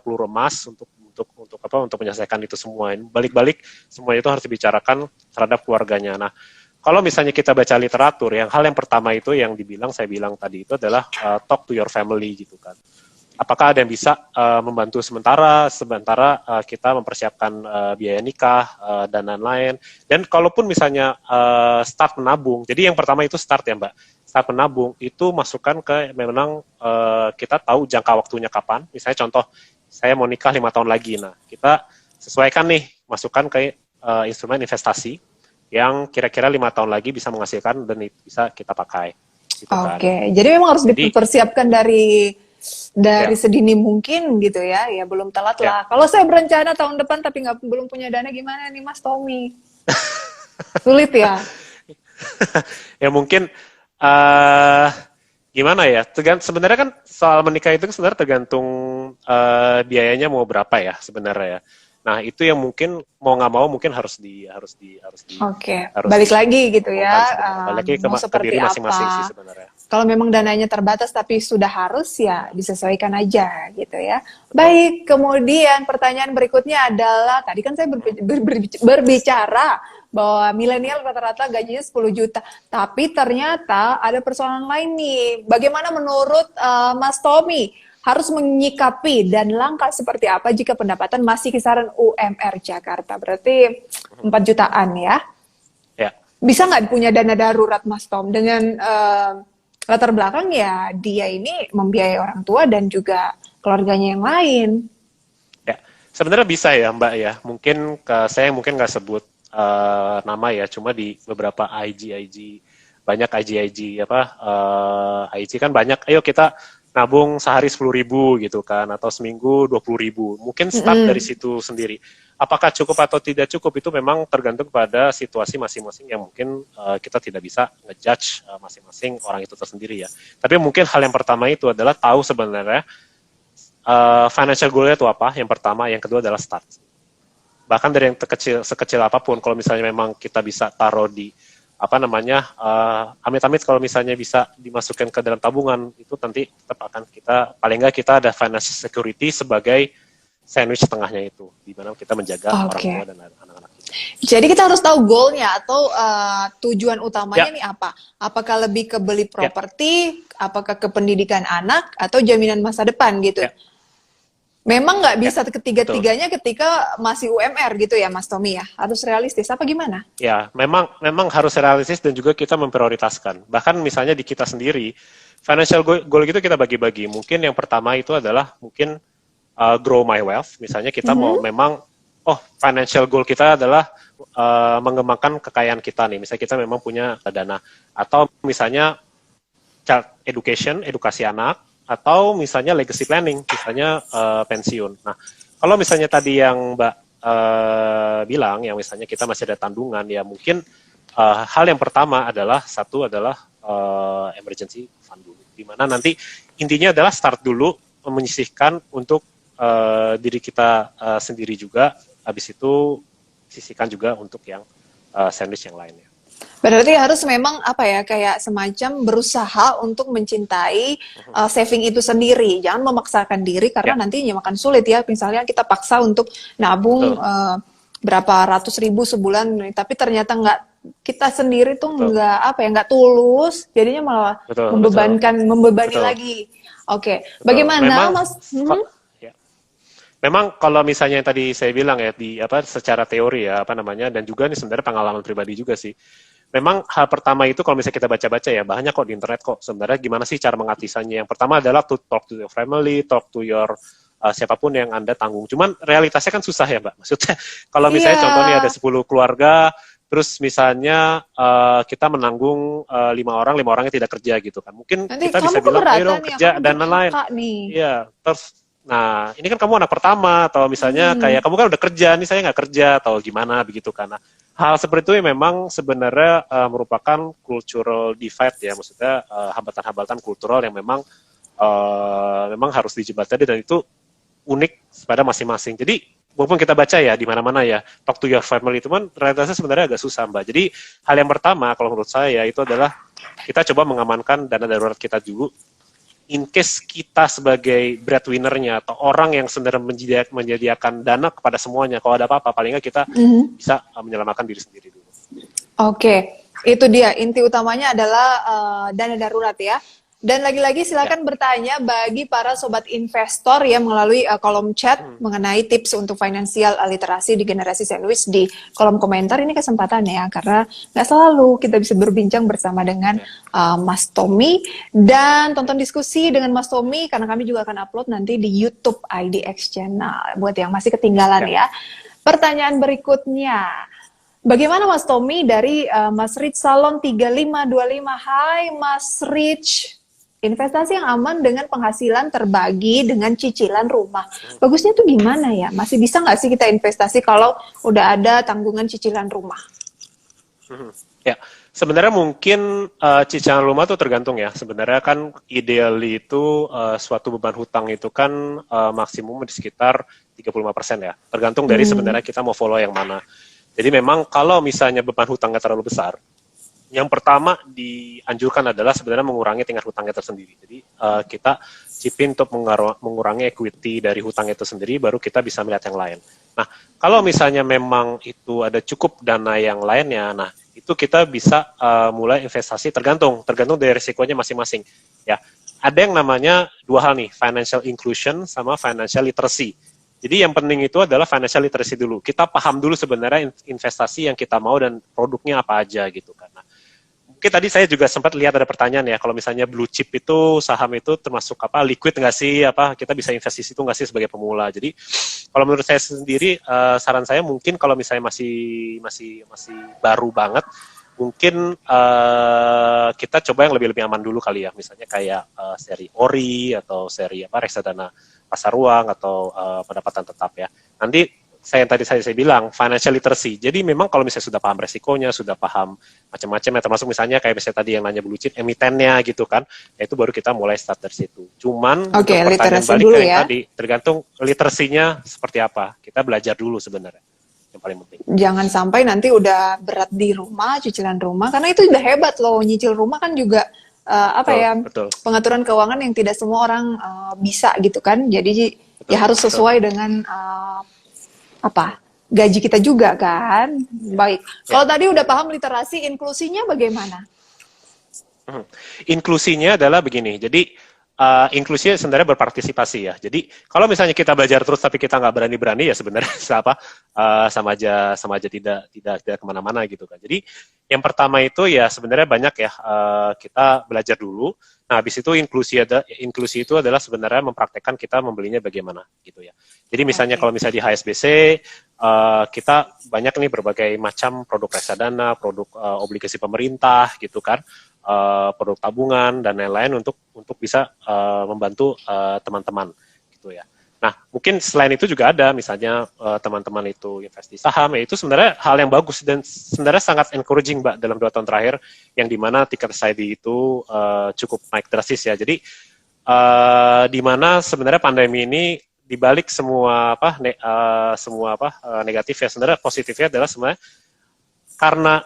peluru emas untuk menyelesaikan itu semua. Balik-balik semua itu harus dibicarakan terhadap keluarganya. Nah, kalau misalnya kita baca literatur, hal yang pertama itu yang saya bilang tadi itu adalah talk to your family gitu kan. Apakah ada yang bisa membantu sementara kita mempersiapkan biaya nikah dan lain-lain. Dan kalaupun misalnya start menabung, jadi yang pertama itu start ya Mbak. Start menabung itu masukkan ke memang kita tahu jangka waktunya kapan. Misalnya contoh, saya mau nikah 5 tahun lagi. Nah, kita sesuaikan nih, masukkan ke instrumen investasi yang kira-kira 5 tahun lagi bisa menghasilkan dan bisa kita pakai. Gitu kan. Oke, jadi memang harus dipersiapkan dari sedini mungkin gitu ya, belum telat lah. Kalau saya berencana tahun depan tapi belum punya dana, gimana nih Mas Tommy? Sulit ya? Ya mungkin gimana ya? Sebenarnya kan soal menikah itu sebenarnya tergantung biayanya mau berapa ya sebenarnya ya. Nah itu yang mungkin mau nggak mau mungkin harus Oke, balik lagi gitu ya. Balik lagi ke diri masing-masing sih sebenarnya. Kalau memang dananya terbatas tapi sudah harus ya disesuaikan aja gitu ya. Baik, kemudian pertanyaan berikutnya adalah tadi kan saya berbicara bahwa milenial rata-rata gajinya 10 juta. Tapi ternyata ada persoalan lain nih. Bagaimana menurut Mas Tommy harus menyikapi dan langkah seperti apa jika pendapatan masih kisaran UMR Jakarta? Berarti 4 jutaan ya? Ya. Bisa nggak punya dana darurat Mas Tom dengan latar belakang ya dia ini membiayai orang tua dan juga keluarganya yang lain? Ya, sebenarnya bisa ya Mbak ya. Mungkin saya nggak sebut nama ya, cuma di beberapa IG banyak IG kan banyak. Ayo kita nabung sehari 10.000 gitu kan, atau seminggu 20.000. Mungkin start dari situ sendiri. Apakah cukup atau tidak cukup itu memang tergantung pada situasi masing-masing yang mungkin kita tidak bisa ngejudge masing-masing orang itu tersendiri ya. Tapi mungkin hal yang pertama itu adalah tahu sebenarnya financial goal-nya itu apa, yang pertama. Yang kedua adalah start. Bahkan dari yang sekecil apapun, kalau misalnya memang kita bisa taruh di amit-amit kalau misalnya bisa dimasukkan ke dalam tabungan, itu nanti tetap akan paling nggak kita ada financial security sebagai sandwich tengahnya itu, di mana kita menjaga orang tua dan anak-anak kita. Jadi kita harus tahu goalnya atau tujuan utamanya nih apa? Apakah lebih ke beli properti, apakah ke pendidikan anak, atau jaminan masa depan gitu? Memang nggak bisa ketiga-tiganya ketika masih UMR gitu ya Mas Tommy ya? Harus realistis apa gimana? Ya, memang harus realistis dan juga kita memprioritaskan. Bahkan misalnya di kita sendiri, financial goal gitu kita bagi-bagi. Mungkin yang pertama itu adalah mungkin grow my wealth. Misalnya kita mau memang, financial goal kita adalah mengembangkan kekayaan kita nih. Misalnya kita memang punya dana. Atau misalnya child education, edukasi anak. Atau misalnya legacy planning, misalnya pensiun. Nah, kalau misalnya tadi yang Mbak bilang, yang misalnya kita masih ada tandungan, ya mungkin hal yang pertama adalah emergency fund dulu. Di mana nanti intinya adalah start dulu, menyisihkan untuk diri kita sendiri juga, habis itu sisihkan juga untuk yang sandwich yang lainnya. Berarti harus memang apa ya, kayak semacam berusaha untuk mencintai saving itu sendiri. Jangan memaksakan diri karena Ya, nantinya makan sulit ya. Misalnya kita paksa untuk nabung betul, berapa ratus ribu sebulan, tapi ternyata nggak, kita sendiri tuh betul, nggak apa ya, nggak tulus, jadinya malah betul, betul, membebani betul, lagi. Oke, betul. bagaimana Memang, Mas? Mhm. ya. Memang kalau misalnya yang tadi saya bilang ya di apa secara teori ya apa namanya dan juga nih sebenarnya pengalaman pribadi juga sih. Memang hal pertama itu kalau misalnya kita baca-baca ya banyak kok di internet kok sebenarnya gimana sih cara mengatasinya. Yang pertama adalah to talk to your family, talk to your siapapun yang Anda tanggung. Cuman realitasnya kan susah ya, Mbak. Maksudnya kalau Iya, misalnya contohnya ada 10 keluarga terus misalnya kita menanggung 5 orangnya tidak kerja gitu kan. Mungkin nanti kita kamu bisa bilang ayo keberatan dong ya, kamu kerja dan lain-lain. durhaka nih. Iya, terus nah ini kan kamu anak pertama atau misalnya kayak Hmm. kamu kan udah kerja, nih saya nggak kerja atau gimana begitu karena hal seperti itu yang memang sebenarnya merupakan cultural divide ya, maksudnya hambatan-hambatan kultural yang memang harus dijembatani dan itu unik pada masing-masing. Jadi walaupun kita baca ya di mana-mana ya talk to your family itu kan realitasnya sebenarnya agak susah Mbak. Jadi hal yang pertama kalau menurut saya itu adalah kita coba mengamankan dana darurat kita dulu in case kita sebagai breadwinner-nya atau orang yang sebenarnya menyediakan dana kepada semuanya, kalau ada apa-apa, paling nggak kita Mhm. bisa menyelamatkan diri sendiri dulu. Oke, itu dia inti utamanya adalah dana darurat ya. Dan lagi-lagi Ya. silakan bertanya bagi para sobat investor yang melalui kolom chat mengenai tips untuk financial literasi di generasi sandwich di kolom komentar. Ini kesempatan ya, karena nggak selalu kita bisa berbincang bersama dengan Mas Tommy, dan tonton diskusi dengan Mas Tommy karena kami juga akan upload nanti di YouTube IDX Channel buat yang masih ketinggalan Ya. ya. Pertanyaan berikutnya, bagaimana Mas Tommy dari Mas Rich Salon 3525? Hai Mas Rich. Investasi yang aman dengan penghasilan terbagi dengan cicilan rumah. Bagusnya tuh gimana ya? Masih bisa nggak sih kita investasi kalau udah ada tanggungan cicilan rumah? Ya, sebenarnya mungkin cicilan rumah tuh tergantung ya. Sebenarnya kan ideal itu suatu beban hutang itu kan maksimum di sekitar 35% ya. Tergantung dari sebenarnya kita mau follow yang mana. Jadi memang kalau misalnya beban hutangnya terlalu besar, yang pertama dianjurkan adalah sebenarnya mengurangi tingkat hutangnya tersendiri. Jadi kita cipin untuk mengurangi equity dari hutang itu sendiri, baru kita bisa melihat yang lain. Nah, kalau misalnya memang itu ada cukup dana yang lainnya, nah itu kita bisa mulai investasi tergantung dari risikonya masing-masing. Ya, ada yang namanya dua hal nih, financial inclusion sama financial literacy. Jadi yang penting itu adalah financial literacy dulu. Kita paham dulu sebenarnya investasi yang kita mau dan produknya apa aja gitu kan. Nah, mungkin tadi saya juga sempat lihat ada pertanyaan ya, kalau misalnya blue chip itu saham itu termasuk apa liquid nggak sih, apa kita bisa investasi itu nggak sih sebagai pemula. Jadi kalau menurut saya sendiri saran saya mungkin kalau misalnya masih baru banget, mungkin kita coba yang lebih aman dulu kali ya, misalnya kayak seri ori atau seri apa reksadana pasar uang atau pendapatan tetap ya. Nanti saya bilang financial literacy. Jadi memang kalau misalnya sudah paham resikonya, sudah paham macam-macam ya, termasuk misalnya kayak misalnya tadi yang nanya blue chip emitennya gitu kan, ya itu baru kita mulai start dari situ. Cuman Oke, untuk pertanyaan literasi balik dulu ke yang ya. tadi, tergantung literasinya seperti apa. Kita belajar dulu sebenarnya yang paling penting. Jangan sampai nanti udah berat di rumah, cicilan rumah, karena itu udah hebat loh. Nyicil rumah kan juga apa Betul, ya, betul, pengaturan keuangan yang tidak semua orang bisa gitu kan. Jadi ya betul, harus betul. sesuai dengan apa, gaji kita juga kan. Baik. Ya. Kalau tadi udah paham literasi, inklusinya bagaimana? Inklusinya adalah begini. Jadi inklusi sebenarnya berpartisipasi ya. Jadi kalau misalnya kita belajar terus tapi kita nggak berani-berani ya sebenarnya sama aja tidak kemana-mana gitu kan. Jadi yang pertama itu ya sebenarnya banyak ya kita belajar dulu. Nah habis itu inklusi itu adalah sebenarnya mempraktekkan kita membelinya bagaimana gitu ya. Jadi misalnya kalau misalnya di HSBC kita banyak nih berbagai macam produk reksadana, produk obligasi pemerintah gitu kan. Produk tabungan dan lain-lain untuk bisa membantu teman-teman gitu ya. Nah mungkin selain itu juga ada misalnya teman-teman itu investasi saham ya itu sebenarnya hal yang bagus dan sebenarnya sangat encouraging Mbak dalam 2 tahun terakhir yang dimana ticker SID itu cukup naik drastis ya. Jadi di mana sebenarnya pandemi ini dibalik semua negatif ya sebenarnya positifnya adalah sebenarnya karena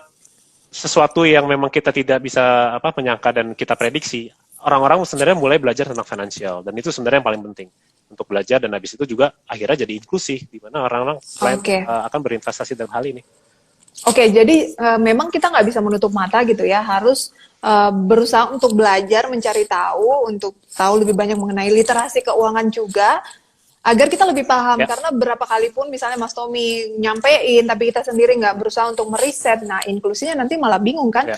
sesuatu yang memang kita tidak bisa menyangka dan kita prediksi, orang-orang sebenarnya mulai belajar tentang financial, dan itu sebenarnya yang paling penting untuk belajar, dan habis itu juga akhirnya jadi inklusi di mana orang-orang akan berinvestasi dalam hal ini. Oke, jadi memang kita nggak bisa menutup mata gitu ya, harus berusaha untuk belajar, mencari tahu, untuk tahu lebih banyak mengenai literasi keuangan juga, agar kita lebih paham. Karena berapa kali pun misalnya Mas Tommy nyampein, tapi kita sendiri nggak berusaha untuk meriset, nah inklusinya nanti malah bingung kan?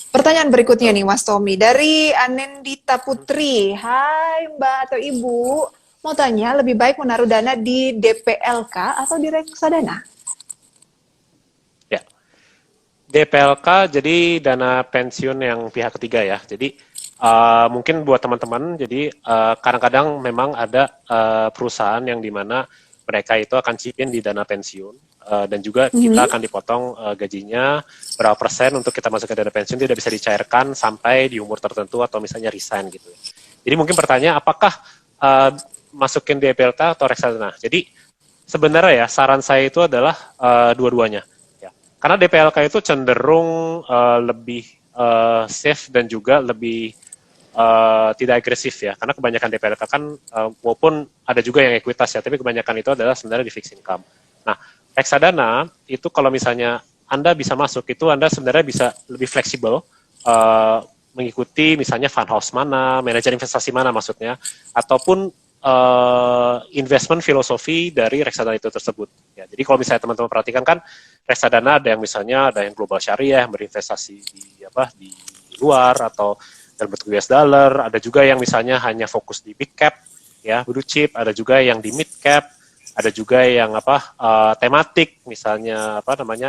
Pertanyaan berikutnya nih Mas Tommy, dari Anendita Putri. Hai Mbak atau Ibu, mau tanya lebih baik menaruh dana di DPLK atau di reksadana? Ya, DPLK jadi dana pensiun yang pihak ketiga ya. Jadi mungkin buat teman-teman, jadi kadang-kadang memang ada perusahaan yang dimana mereka itu akan chip-in di dana pensiun. Dan juga kita akan dipotong gajinya berapa persen untuk kita masuk ke dana pensiun, tidak bisa dicairkan sampai di umur tertentu atau misalnya resign gitu. Jadi mungkin pertanyaan, apakah masukin DPLK atau reksadana? Jadi sebenarnya ya saran saya itu adalah dua-duanya. Ya. Karena DPLK itu cenderung lebih safe dan juga lebih tidak agresif ya. Karena kebanyakan DPLK kan walaupun ada juga yang ekuitas ya, tapi kebanyakan itu adalah sebenarnya di fixed income. Nah, reksadana itu kalau misalnya Anda bisa masuk, itu Anda sebenarnya bisa lebih fleksibel mengikuti misalnya fund house mana, manajer investasi mana maksudnya, ataupun investment filosofi dari reksadana itu tersebut. Ya, jadi kalau misalnya teman-teman perhatikan kan reksadana ada yang misalnya ada yang global syariah yang berinvestasi di luar atau dalam bentuk US dollar, ada juga yang misalnya hanya fokus di big cap ya, blue chip, ada juga yang di mid cap, ada juga yang tematik misalnya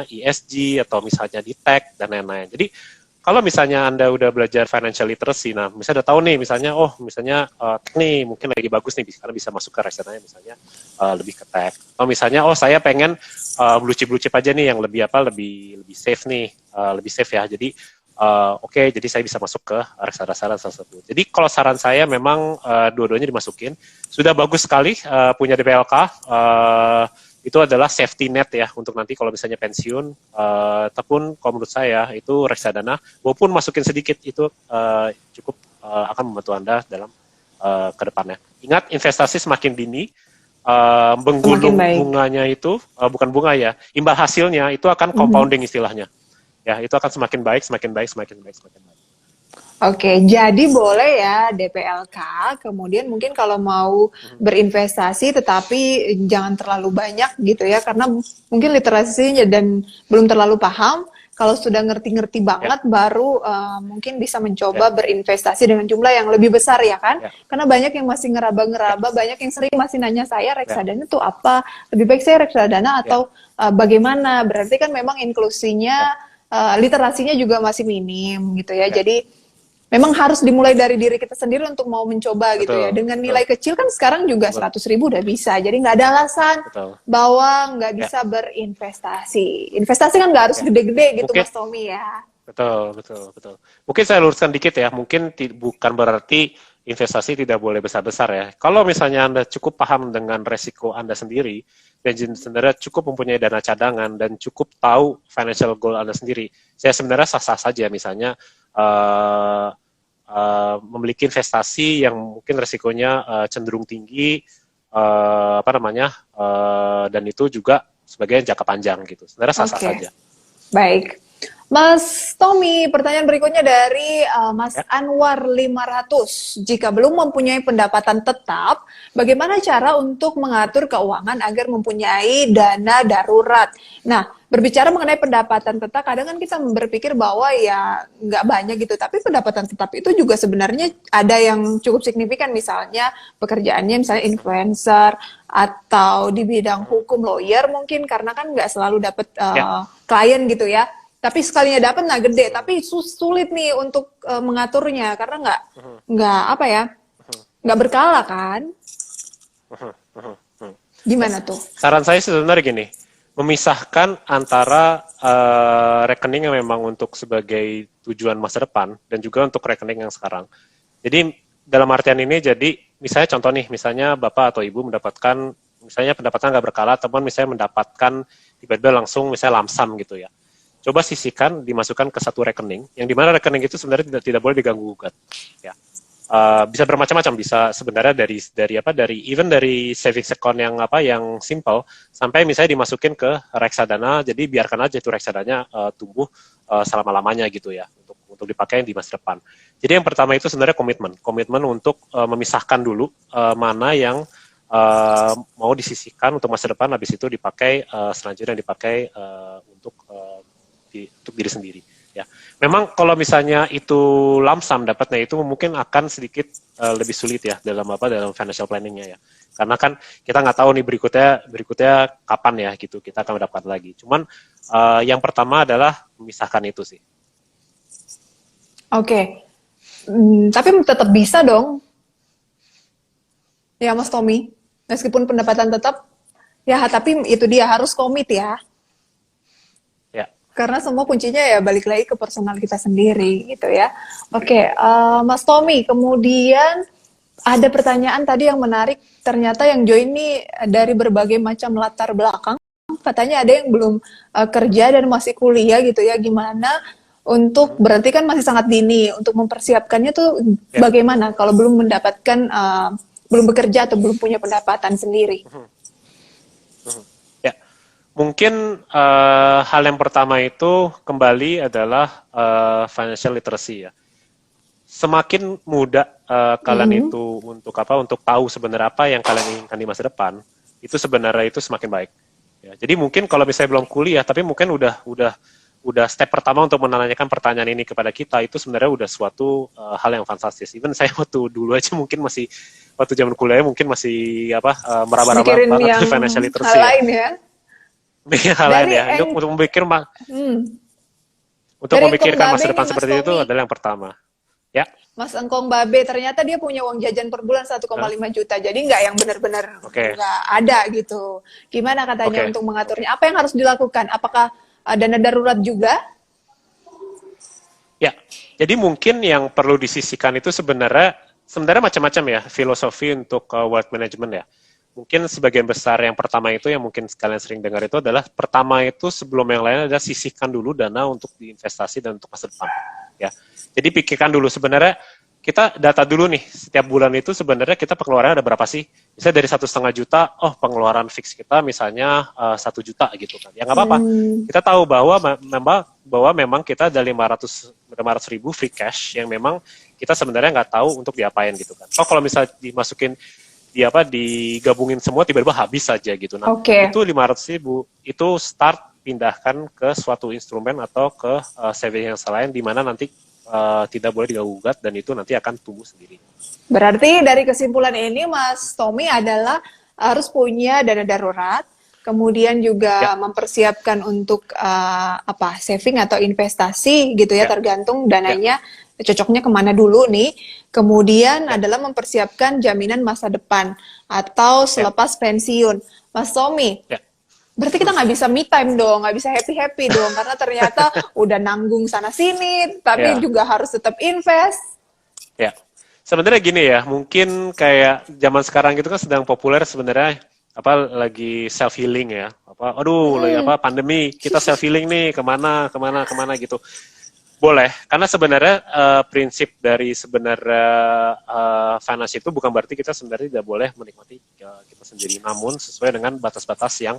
ESG atau misalnya di tech dan lain-lain. Jadi kalau misalnya Anda udah belajar financial literacy, nah misalnya udah tahu nih misalnya tech nih mungkin lagi bagus nih karena bisa masuk ke reksadana misalnya lebih ke tech. Atau misalnya saya pengen blue chip aja nih yang lebih safe nih, lebih safe ya. Jadi oke, jadi saya bisa masuk ke reksadana tersebut. Jadi kalau saran saya memang dua-duanya dimasukin. Sudah bagus sekali punya DPLK, itu adalah safety net ya untuk nanti kalau misalnya pensiun. Ataupun kalau menurut saya itu reksadana, walaupun masukin sedikit itu cukup akan membantu Anda dalam kedepannya. Ingat, investasi semakin dini, menggulung bunganya itu, bukan bunga ya, imbal hasilnya itu akan compounding istilahnya. Ya, itu akan semakin baik. Oke, jadi boleh ya DPLK, kemudian mungkin kalau mau berinvestasi tetapi jangan terlalu banyak gitu ya, karena mungkin literasinya dan belum terlalu paham. Kalau sudah ngerti-ngerti banget baru mungkin bisa mencoba berinvestasi dengan jumlah yang lebih besar ya kan? Karena banyak yang masih ngeraba-ngeraba, banyak yang sering masih nanya saya reksadana itu apa? Lebih baik saya reksadana atau bagaimana? Berarti kan memang inklusinya literasinya juga masih minim gitu ya. Jadi memang harus dimulai dari diri kita sendiri untuk mau mencoba gitu ya. Dengan nilai kecil kan sekarang juga 100.000 udah bisa. Jadi nggak ada alasan bahwa nggak bisa berinvestasi. Investasi kan nggak harus gede-gede gitu Mas Tommy ya. Betul. Mungkin saya luruskan dikit ya. Mungkin bukan berarti investasi tidak boleh besar-besar ya. Kalau misalnya Anda cukup paham dengan resiko Anda sendiri, dan sebenarnya cukup mempunyai dana cadangan dan cukup tahu financial goal Anda sendiri, saya sebenarnya sah-sah saja misalnya memiliki investasi yang mungkin resikonya cenderung tinggi, dan itu juga sebagai jangka panjang gitu. Sebenarnya sah-sah saja. Baik. Mas Tommy, pertanyaan berikutnya dari Mas Anwar 500. Jika belum mempunyai pendapatan tetap, bagaimana cara untuk mengatur keuangan agar mempunyai dana darurat? Nah, berbicara mengenai pendapatan tetap, kadang kan kita berpikir bahwa ya nggak banyak gitu, tapi pendapatan tetap itu juga sebenarnya ada yang cukup signifikan, misalnya pekerjaannya misalnya influencer, atau di bidang hukum, lawyer mungkin, karena kan nggak selalu dapat klien gitu ya. Tapi sekalinya dapat gede, tapi sulit nih untuk mengaturnya karena nggak berkala kan? Gimana tuh? Saran saya sebenarnya gini, memisahkan antara rekening yang memang untuk sebagai tujuan masa depan dan juga untuk rekening yang sekarang. Jadi dalam artian ini, jadi misalnya contoh nih, misalnya Bapak atau Ibu mendapatkan, misalnya pendapatan nggak berkala, ataupun misalnya mendapatkan tiba-tiba langsung misalnya lamsam gitu ya. coba sisihkan, dimasukkan ke satu rekening, yang dimana rekening itu sebenarnya tidak boleh diganggu gugat. Ya. Bisa bermacam-macam, bisa sebenarnya dari savings account yang simple sampai misalnya dimasukin ke reksadana, jadi biarkan aja itu reksadanya tumbuh selama-lamanya gitu ya, untuk dipakai di masa depan. Jadi yang pertama itu sebenarnya komitmen untuk memisahkan dulu mana yang mau disisihkan untuk masa depan, habis itu dipakai selanjutnya dipakai untuk diri sendiri. Ya, memang kalau misalnya itu lump sum dapatnya itu mungkin akan sedikit lebih sulit ya dalam financial planningnya ya, karena kan kita nggak tahu nih berikutnya kapan ya gitu kita akan mendapatkan lagi. Cuman yang pertama adalah memisahkan itu sih. Oke. Tapi tetap bisa dong ya Mas Tommy, meskipun pendapatan tetap ya, tapi itu dia harus komit ya. Ya. Karena semua kuncinya ya balik lagi ke personal kita sendiri gitu ya. Oke, Mas Tommy, kemudian ada pertanyaan tadi yang menarik. Ternyata yang join nih dari berbagai macam latar belakang. Katanya ada yang belum kerja dan masih kuliah gitu ya. Gimana untuk, berarti kan masih sangat dini, untuk mempersiapkannya tuh bagaimana kalau belum mendapatkan, belum bekerja atau belum punya pendapatan sendiri? Mungkin hal yang pertama itu kembali adalah financial literacy ya. Semakin muda kalian itu untuk tahu sebenarnya apa yang kalian inginkan di masa depan, itu sebenarnya itu semakin baik. Ya, jadi mungkin kalau misalnya belum kuliah, tapi mungkin udah step pertama untuk menanyakan pertanyaan ini kepada kita, itu sebenarnya udah suatu hal yang fantastis. Even saya waktu dulu aja mungkin waktu zaman kuliah mungkin masih meraba-raba banget financial literacy. Hal lain ya. Hal lain ya, untuk memikirkan masa depan seperti itu adalah yang pertama. Ya. Mas Engkong Babe, ternyata dia punya uang jajan per bulan 1,5 juta, jadi nggak yang benar-benar nggak ada gitu. Gimana katanya untuk mengaturnya? Apa yang harus dilakukan? Apakah dana darurat juga? Ya, jadi mungkin yang perlu disisihkan itu sebenarnya macam-macam ya filosofi untuk wealth management ya. Mungkin sebagian besar yang pertama itu yang mungkin kalian sering dengar itu adalah pertama itu sebelum yang lain adalah sisihkan dulu dana untuk diinvestasi dan untuk masa depan. Ya, jadi pikirkan dulu sebenarnya kita data dulu nih setiap bulan itu sebenarnya kita pengeluarannya ada berapa sih? Misalnya dari 1,5 juta, pengeluaran fix kita misalnya 1 juta gitu kan. Ya nggak apa-apa. Kita tahu bahwa memang kita ada 500 ribu free cash yang memang kita sebenarnya nggak tahu untuk diapain gitu kan. Kalau misalnya dimasukin digabungin semua tiba-tiba habis saja gitu. Nah, itu 500 ribu itu start pindahkan ke suatu instrumen atau ke saving yang lain di mana nanti tidak boleh diganggu-gugat dan itu nanti akan tumbuh sendiri. Berarti dari kesimpulan ini Mas Tommy adalah harus punya dana darurat, kemudian juga mempersiapkan untuk saving atau investasi gitu ya, tergantung dananya cocoknya kemana dulu nih. Kemudian adalah mempersiapkan jaminan masa depan atau selepas pensiun. Mas Tommy, berarti kita nggak bisa me time dong, nggak bisa happy dong, karena ternyata udah nanggung sana sini, tapi juga harus tetap invest. Ya, sebenarnya gini ya, mungkin kayak zaman sekarang gitu kan sedang populer sebenarnya lagi self healing ya, pandemi kita self healing nih kemana gitu. Boleh, karena sebenarnya prinsip dari finance itu bukan berarti kita sebenarnya tidak boleh menikmati kita sendiri, namun sesuai dengan batas-batas yang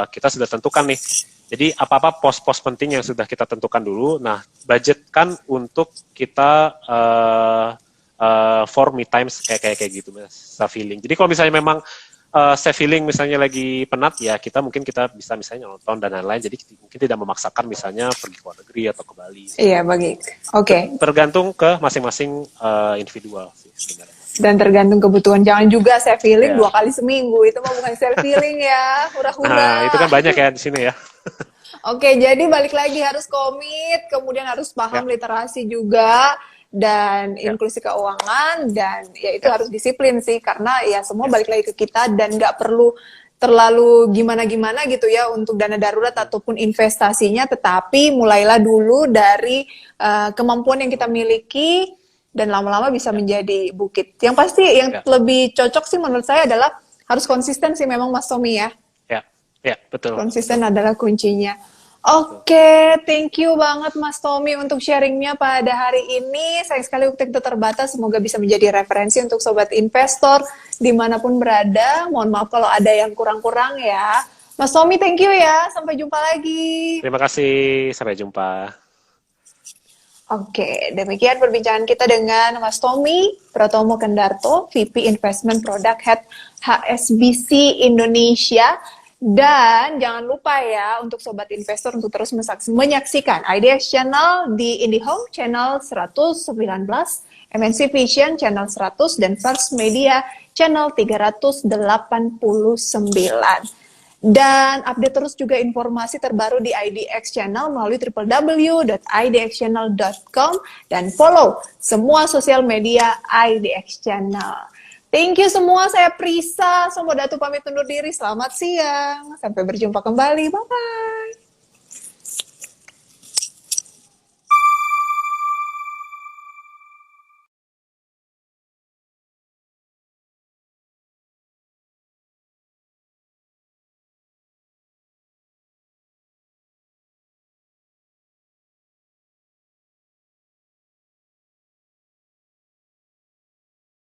kita sudah tentukan nih. Jadi apa-apa pos-pos penting yang sudah kita tentukan dulu, nah budgetkan untuk kita for me times kayak gitu, self healing. Jadi kalau misalnya memang self healing misalnya lagi penat ya kita bisa misalnya nonton dan lain-lain, jadi mungkin tidak memaksakan misalnya pergi ke luar negeri atau ke Bali. Iya, Oke. Tergantung ke masing-masing individual sih sebenarnya. Dan tergantung kebutuhan, jangan juga self healing 2 kali seminggu, itu mah bukan self healing ya, hura-hura. Nah, itu kan banyak ya di sini ya. Oke, jadi balik lagi harus komit, kemudian harus paham literasi juga, dan inklusi keuangan, dan ya itu harus disiplin sih, karena ya semua balik lagi ke kita dan nggak perlu terlalu gimana-gimana gitu ya untuk dana darurat ataupun investasinya, tetapi mulailah dulu dari kemampuan yang kita miliki dan lama-lama bisa menjadi bukit. Yang pasti yang lebih cocok sih menurut saya adalah harus konsisten sih memang Mas Tommy ya. Ya, betul. Konsisten adalah kuncinya. Oke, thank you banget Mas Tommy untuk sharingnya pada hari ini. Sayang sekali waktu kita terbatas, semoga bisa menjadi referensi untuk sobat investor dimanapun berada. Mohon maaf kalau ada yang kurang-kurang ya. Mas Tommy, thank you ya. Sampai jumpa lagi. Terima kasih, sampai jumpa. Oke, demikian perbincangan kita dengan Mas Tommy Pratomo Kendarto, VP Investment Product Head HSBC Indonesia. Dan jangan lupa ya untuk sobat investor untuk terus menyaksikan IDX Channel di IndiHome Channel 119, MNC Vision Channel 100, dan First Media Channel 389. Dan update terus juga informasi terbaru di IDX Channel melalui www.idxchannel.com dan follow semua sosial media IDX Channel. Thank you semua, saya Prisa Somodatu pamit undur diri, selamat siang, sampai berjumpa kembali, bye-bye.